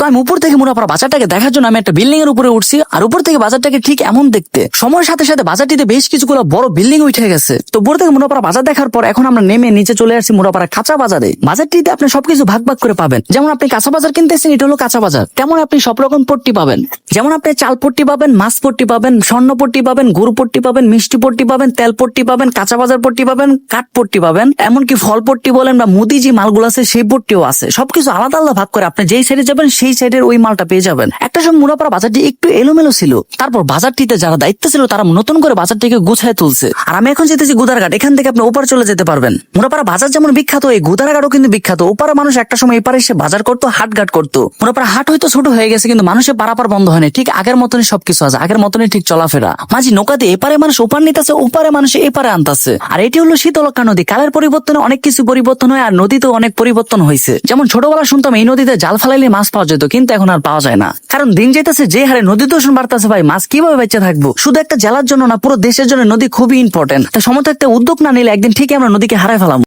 তো আমি উপর থেকে মুনাপাড়া বাজারটাকে দেখার জন্য আমি একটা বিল্ডিং এর উপরে উঠছি, আর উপর থেকে বাজারটাকে ঠিক এমন দেখতে। সময়ের সাথে সাথে বাজারটিতে বেশ কিছুগুলো বড় বিল্ডিং উঠে গেছে। তো উপর থেকে মুনাপাড়া বাজার দেখার পর এখন আমরা নেমে নিচে চলে আসছি মুনাপাড়া কাঁচা বাজারে। বাজারটিতে আপনি সবকিছু ভাগ ভাগ করে পাবেন। যেমন আপনি কাঁচা বাজার কিনতেছেন, এটা হলো কাঁচা বাজার, তেমন আপনি সব রকম পট্টি পাবেন। যেমন আপনি চাল পট্টি পাবেন, মাছ পট্টি পাবেন, স্বর্ণ পট্টি পাবেন, গুড় পট্টি পাবেন, মিষ্টি পট্টি পাবেন, তেল পট্টি পাবেন, কাঁচা বাজার পট্টি পাবেন, কাঠ পট্টি পাবেন, এমনকি ফল পট্টি বলেন বা মুদি যে মালগুলো আছে সেই পট্টিও আছে। সবকিছু আলাদা আলাদা ভাগ করে আপনি যেই সাইডে যাবেন সেই সাইডের ওই মালটা পেয়ে যাবেন। একটা সময় মুনাপাড়া বাজারটি একটু এলোমেলো ছিল, তারপর বাজারটিতে যারা দায়িত্ব ছিল তারা নতুন করে বাজারটিকে গুছায় তুলছে। আর আমি এখন যেতেছি গুদারঘাট, এখান থেকে আপনি ওপার চলে যেতে পারবেন। মুনাপাড়া বাজার যেমন বিখ্যাত, এই গুদারঘাটও কিন্তু বিখ্যাত। ওপারে মানুষ একটা সময় এপারে এসে বাজার করতো, হাটঘাট করতো। মুনাপাড়া হাট হয়তো ছোট হয়ে গেছে, কিন্তু মানুষের পারাপার বন্ধ হয়নি। ঠিক আগের মতনই সবকিছু আছে, আগের মতনই ঠিক চলাফেরা। মাঝি নৌকা দিয়ে এপারে মানুষ ওপার নিতেছে, ওপারে মানুষ এপারে আনতেছে। আর এটি হলো শীতলক্ষা নদী। কালের পরিবর্তনে অনেক কিছু পরিবর্তন হয়, আর নদীতেও অনেক পরিবর্তন হয়েছে। যেমন ছোটবেলা শুনতাম এই নদীতে জাল ফালাইলে মাছ পাওয়া যেত, কিন্তু এখন আর পাওয়া যায় না। কারণ দিন যেতেছে যে হারে নদী দূষণ বাড়তেছে, ভাই মাছ কিভাবে বেঁচে থাকবো? শুধু একটা জেলার জন্য না, পুরো দেশের জন্য নদী খুবই ইম্পর্টেন্ট। তাই সময় থাকতে উদ্যোগ না নিলে একদিন ঠিকই আমরা নদীকে হারাই ফেলাম।